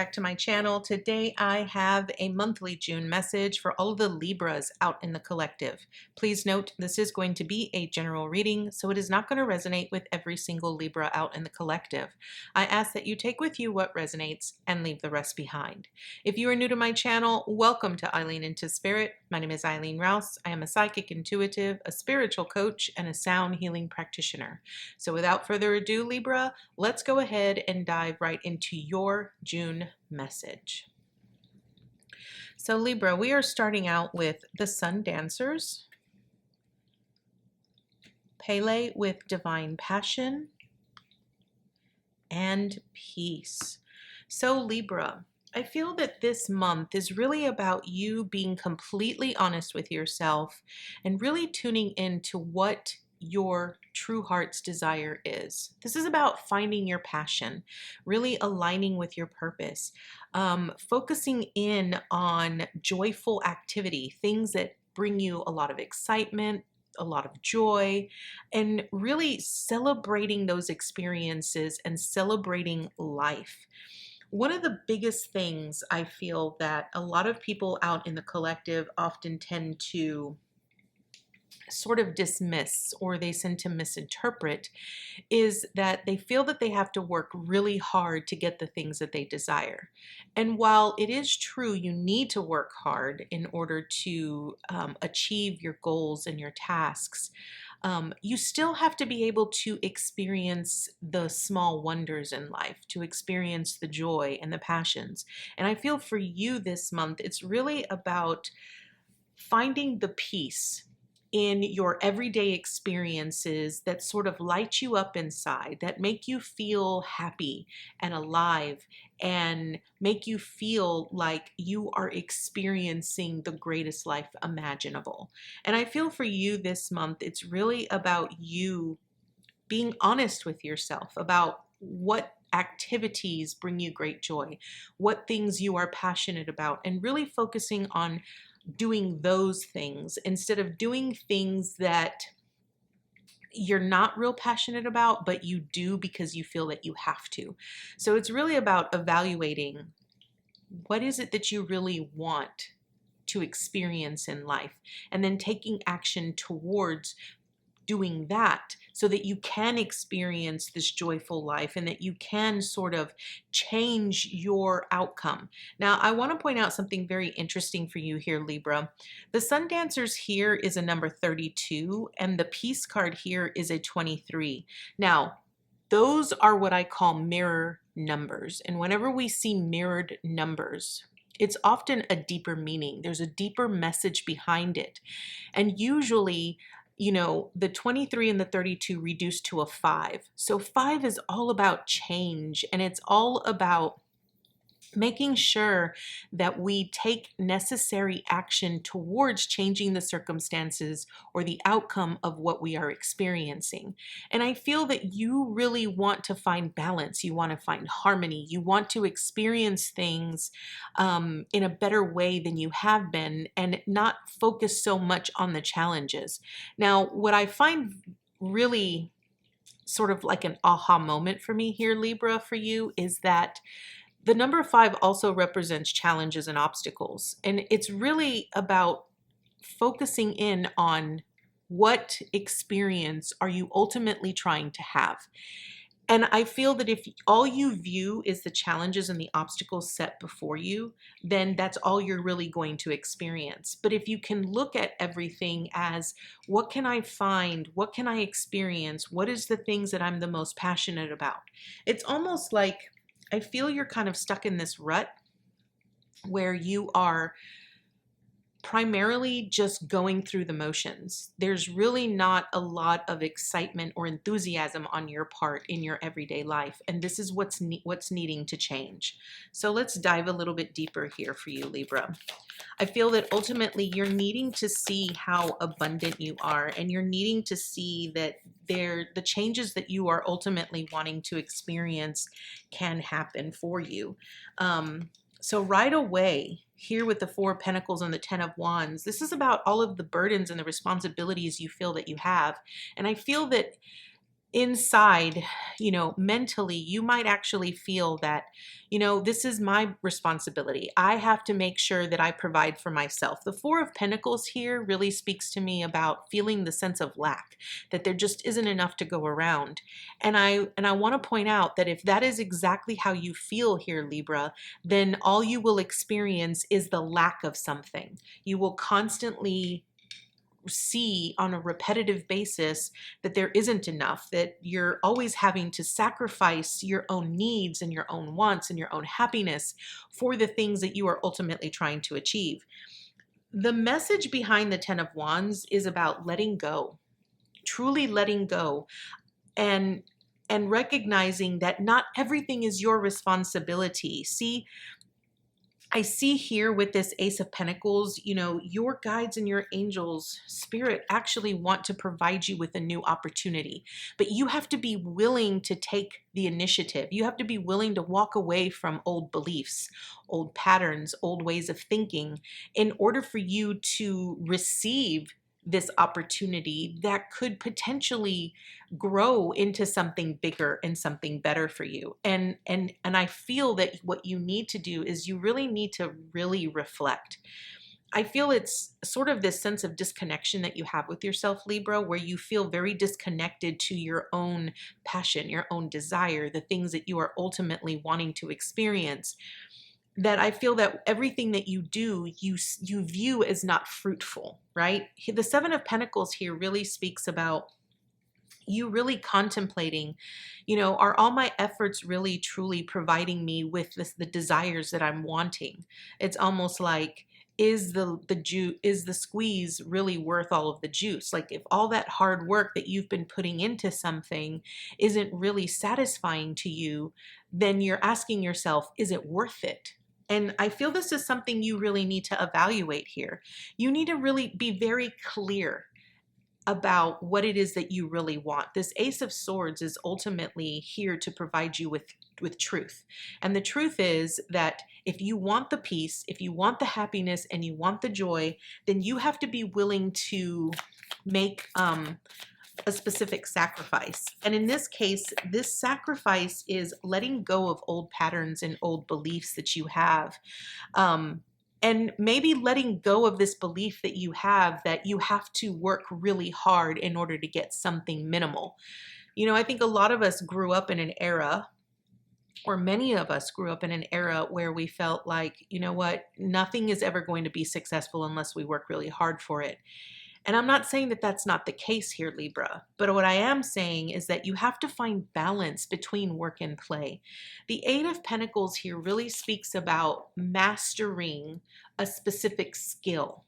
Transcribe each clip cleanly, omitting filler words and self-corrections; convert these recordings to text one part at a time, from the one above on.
back to my channel. Today I have a monthly June message for all of the Libras out in the collective. Please note this is going to be a general reading, so it is not going to resonate with every single Libra out in the collective. I ask that you take with you what resonates and leave the rest behind. If you are new to my channel, welcome to Eileen into Spirit. My name is Eileen Rouse. I am a psychic intuitive, a spiritual coach, and a sound healing practitioner. So without further ado, Libra, let's go ahead and dive right into your June message. So Libra, we are starting out with the Sun Dancers, Pele with Divine Passion, and Peace. So Libra, I feel that this month is really about you being completely honest with yourself and really tuning into what your true heart's desire is. This is about finding your passion, really aligning with your purpose, focusing in on joyful activity, things that bring you a lot of excitement, a lot of joy, and really celebrating those experiences and celebrating life. One of the biggest things I feel that a lot of people out in the collective often tend to sort of dismiss, or they tend to misinterpret, is that they feel that they have to work really hard to get the things that they desire. And while it is true you need to work hard in order to achieve your goals and your tasks, you still have to be able to experience the small wonders in life, to experience the joy and the passions. And I feel for you this month, it's really about finding the peace in your everyday experiences that sort of light you up inside, that make you feel happy and alive and make you feel like you are experiencing the greatest life imaginable. And I feel for you this month, it's really about you being honest with yourself about what activities bring you great joy, what things you are passionate about, and really focusing on doing those things instead of doing things that you're not real passionate about, but you do because you feel that you have to. So it's really about evaluating what is it that you really want to experience in life, and then taking action towards doing that so that you can experience this joyful life and that you can sort of change your outcome. Now, I want to point out something very interesting for you here, Libra. The Sun Dancers here is a number 32, and the Peace card here is a 23. Now, those are what I call mirror numbers. And whenever we see mirrored numbers, it's often a deeper meaning. There's a deeper message behind it. And usually, you know, the 23 and the 32 reduced to a 5. So 5 is all about change, and it's all about making sure that we take necessary action towards changing the circumstances or the outcome of what we are experiencing. And I feel that you really want to find balance. You want to find harmony. You want to experience things in a better way than you have been, and not focus so much on the challenges. Now, what I find really sort of like an aha moment for me here, Libra, for you, is that the number 5 also represents challenges and obstacles. And it's really about focusing in on what experience are you ultimately trying to have. And I feel that if all you view is the challenges and the obstacles set before you, then that's all you're really going to experience. But if you can look at everything as, what can I find? What can I experience? What is the things that I'm the most passionate about? It's almost like I feel you're kind of stuck in this rut where you are primarily just going through the motions. There's really not a lot of excitement or enthusiasm on your part in your everyday life, and this is what's needing to change. So let's dive a little bit deeper here for you, Libra. I feel that ultimately you're needing to see how abundant you are, and you're needing to see that the changes that you are ultimately wanting to experience can happen for you. So right away, here with the 4 of Pentacles and the 10 of Wands, this is about all of the burdens and the responsibilities you feel that you have. And I feel that inside, mentally, you might actually feel that, this is my responsibility. I have to make sure that I provide for myself. The Four of Pentacles here really speaks to me about feeling the sense of lack, that there just isn't enough to go around. And I want to point out that if that is exactly how you feel here, Libra, then all you will experience is the lack of something. You will constantly see on a repetitive basis that there isn't enough, that you're always having to sacrifice your own needs and your own wants and your own happiness for the things that you are ultimately trying to achieve. The message behind the Ten of Wands is about letting go, truly letting go, and recognizing that not everything is your responsibility. See, I see here with this Ace of Pentacles, your guides and your angels, spirit actually want to provide you with a new opportunity, but you have to be willing to take the initiative. You have to be willing to walk away from old beliefs, old patterns, old ways of thinking in order for you to receive this opportunity that could potentially grow into something bigger and something better for you. And I feel that what you need to do is you really need to really reflect. I feel it's sort of this sense of disconnection that you have with yourself, Libra, where you feel very disconnected to your own passion, your own desire, the things that you are ultimately wanting to experience, that I feel that everything that you do, you view as not fruitful, right? The Seven of Pentacles here really speaks about you really contemplating, are all my efforts really truly providing me with the desires that I'm wanting? It's almost like, is the squeeze really worth all of the juice? Like, if all that hard work that you've been putting into something isn't really satisfying to you, then you're asking yourself, is it worth it? And I feel this is something you really need to evaluate here. You need to really be very clear about what it is that you really want. This Ace of Swords is ultimately here to provide you with truth. And the truth is that if you want the peace, if you want the happiness, and you want the joy, then you have to be willing to make a specific sacrifice. And in this case, this sacrifice is letting go of old patterns and old beliefs that you have. And maybe letting go of this belief that you have to work really hard in order to get something minimal. I think a lot of us grew up in an era, or many of us grew up in an era where we felt like, nothing is ever going to be successful unless we work really hard for it. And I'm not saying that that's not the case here, Libra, but what I am saying is that you have to find balance between work and play. The Eight of Pentacles here really speaks about mastering a specific skill.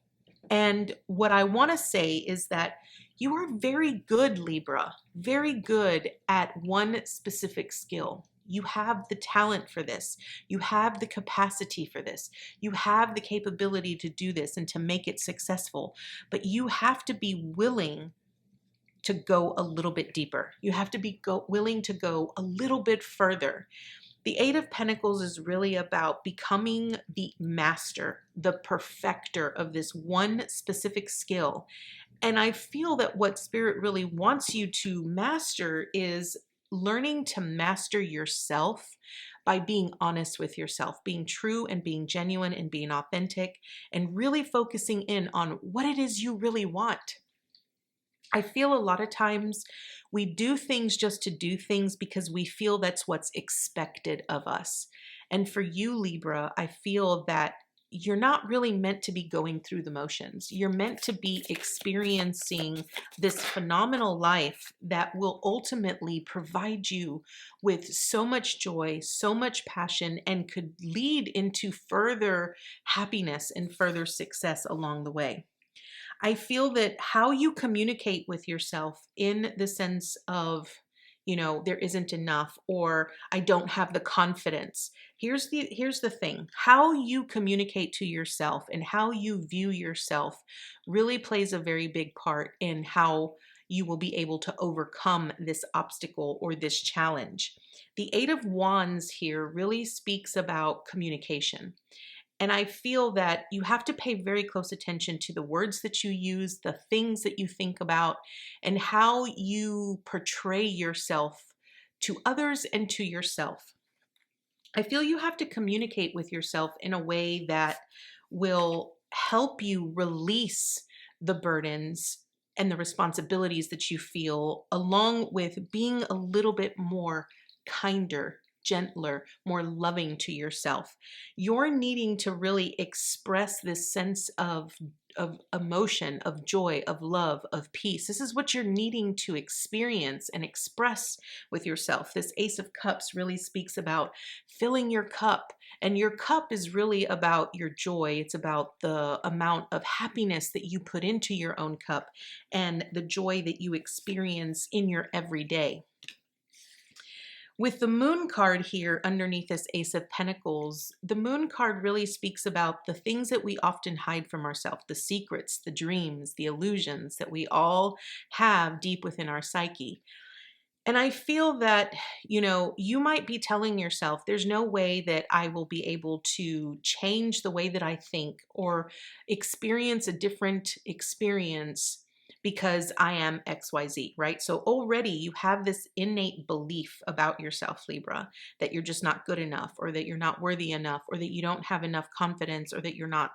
And what I want to say is that you are very good, Libra, very good at one specific skill. You have the talent for this. You have the capacity for this. You have the capability to do this and to make it successful. But you have to be willing to go a little bit deeper. You have to be willing to go a little bit further. The Eight of Pentacles is really about becoming the master, the perfecter of this one specific skill. And I feel that what Spirit really wants you to master is learning to master yourself by being honest with yourself, being true and being genuine and being authentic, and really focusing in on what it is you really want. I feel a lot of times we do things just to do things because we feel that's what's expected of us. And for you, Libra, I feel that you're not really meant to be going through the motions. You're meant to be experiencing this phenomenal life that will ultimately provide you with so much joy, so much passion, and could lead into further happiness and further success along the way. I feel that how you communicate with yourself in the sense of, there isn't enough, or I don't have the confidence. Here's the thing. How you communicate to yourself and how you view yourself really plays a very big part in how you will be able to overcome this obstacle or this challenge. The Eight of Wands here really speaks about communication. And I feel that you have to pay very close attention to the words that you use, the things that you think about, and how you portray yourself to others and to yourself. I feel you have to communicate with yourself in a way that will help you release the burdens and the responsibilities that you feel, along with being a little bit more kinder, gentler, more loving to yourself. You're needing to really express this sense of emotion, of joy, of love, of peace. This is what you're needing to experience and express with yourself. This Ace of Cups really speaks about filling your cup. And your cup is really about your joy. It's about the amount of happiness that you put into your own cup and the joy that you experience in your everyday. With the Moon card here underneath this Ace of Pentacles, the Moon card really speaks about the things that we often hide from ourselves, the secrets, the dreams, the illusions that we all have deep within our psyche. And I feel that, you might be telling yourself, there's no way that I will be able to change the way that I think or experience a different experience because I am XYZ, right? So already you have this innate belief about yourself, Libra, that you're just not good enough, or that you're not worthy enough, or that you don't have enough confidence, or that you're not,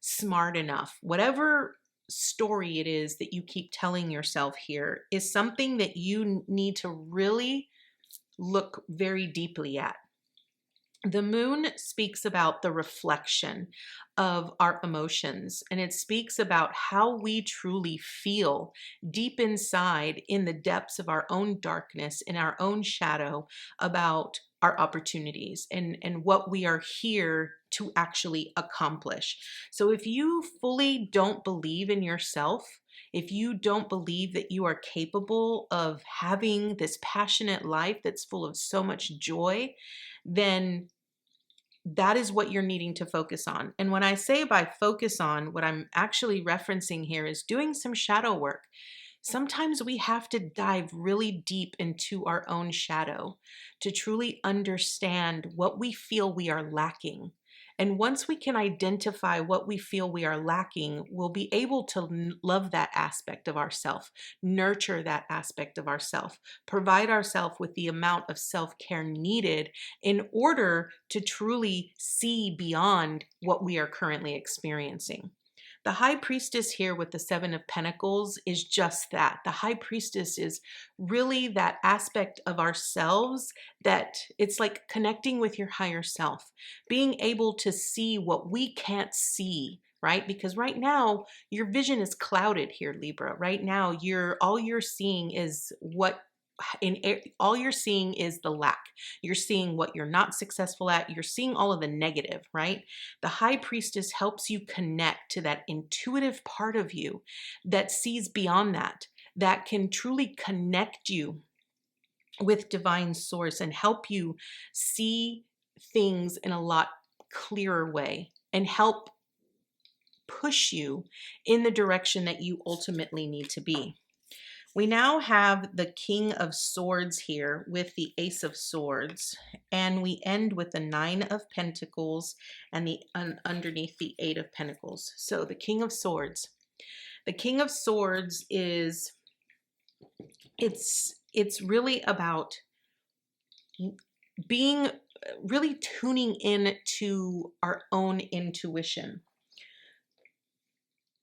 smart enough. Whatever story it is that you keep telling yourself here is something that you need to really look very deeply at. The moon speaks about the reflection of our emotions, and it speaks about how we truly feel deep inside in the depths of our own darkness, in our own shadow, about our opportunities and what we are here to actually accomplish. So if you fully don't believe in yourself, if you don't believe that you are capable of having this passionate life that's full of so much joy, then that is what you're needing to focus on. And when I say by focus on, what I'm actually referencing here is doing some shadow work. Sometimes we have to dive really deep into our own shadow to truly understand what we feel we are lacking. And once we can identify what we feel we are lacking, we'll be able to love that aspect of ourself, nurture that aspect of ourself, provide ourselves with the amount of self-care needed in order to truly see beyond what we are currently experiencing. The High Priestess here with the Seven of Pentacles is just that. The High Priestess is really that aspect of ourselves that it's like connecting with your higher self, being able to see what we can't see, right? Because right now your vision is clouded here, Libra. Right now all you're seeing is all you're seeing is the lack. You're seeing what you're not successful at. You're seeing all of the negative, right? The High Priestess helps you connect to that intuitive part of you that sees beyond that can truly connect you with divine source and help you see things in a lot clearer way and help push you in the direction that you ultimately need to be. We now have the King of Swords here with the Ace of Swords, and we end with the Nine of Pentacles and underneath the Eight of Pentacles. So the King of Swords. The King of Swords is, it's really about being, really tuning in to our own intuition.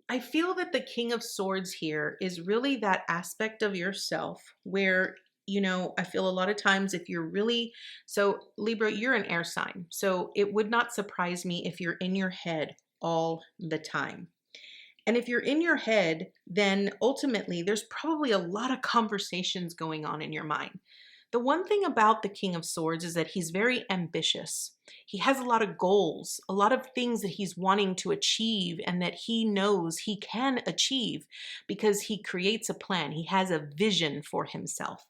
I feel that the King of Swords here is really that aspect of yourself where, I feel a lot of times if you're really, so Libra, you're an air sign. So it would not surprise me if you're in your head all the time. And if you're in your head, then ultimately there's probably a lot of conversations going on in your mind. The one thing about the King of Swords is that he's very ambitious. He has a lot of goals, a lot of things that he's wanting to achieve and that he knows he can achieve because he creates a plan. He has a vision for himself.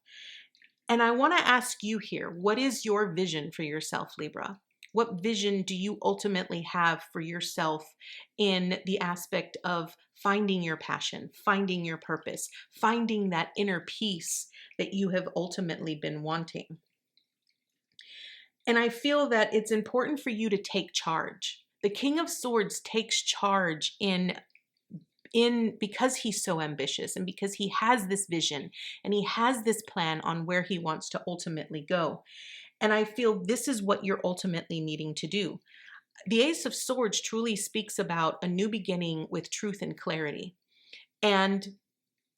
And I want to ask you here, what is your vision for yourself, Libra? What vision do you ultimately have for yourself in the aspect of finding your passion, finding your purpose, finding that inner peace that you have ultimately been wanting? And I feel that it's important for you to take charge. The King of Swords takes charge in because he's so ambitious and because he has this vision and he has this plan on where he wants to ultimately go. And I feel this is what you're ultimately needing to do. The Ace of Swords truly speaks about a new beginning with truth and clarity. And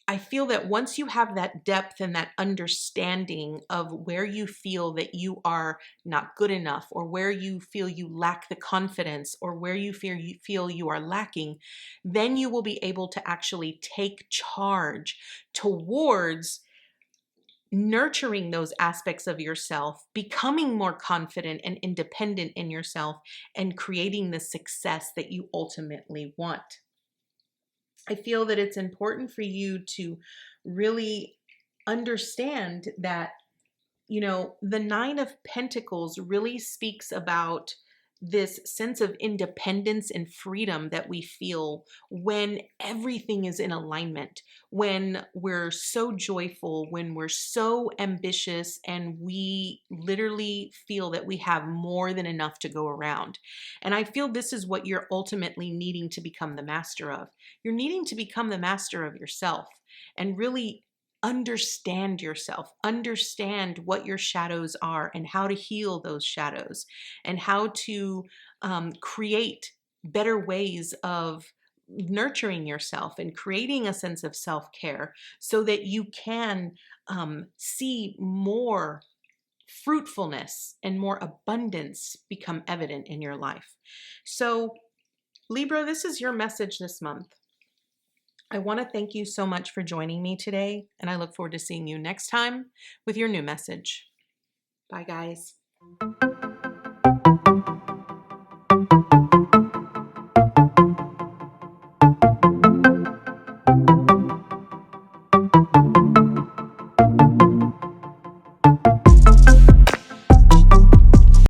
I feel that once you have that depth and that understanding of where you feel that you are not good enough, or where you feel you lack the confidence, or where you feel you are lacking, then you will be able to actually take charge towards nurturing those aspects of yourself, becoming more confident and independent in yourself, and creating the success that you ultimately want. I feel that it's important for you to really understand that, the Nine of Pentacles really speaks about this sense of independence and freedom that we feel when everything is in alignment, when we're so joyful, when we're so ambitious, and we literally feel that we have more than enough to go around. And I feel this is what you're ultimately needing to become the master of. You're needing to become the master of yourself and really understand yourself, understand what your shadows are and how to heal those shadows, and how to create better ways of nurturing yourself and creating a sense of self-care so that you can see more fruitfulness and more abundance become evident in your life. So, Libra, this is your message this month. I want to thank you so much for joining me today, and I look forward to seeing you next time with your new message. Bye, guys.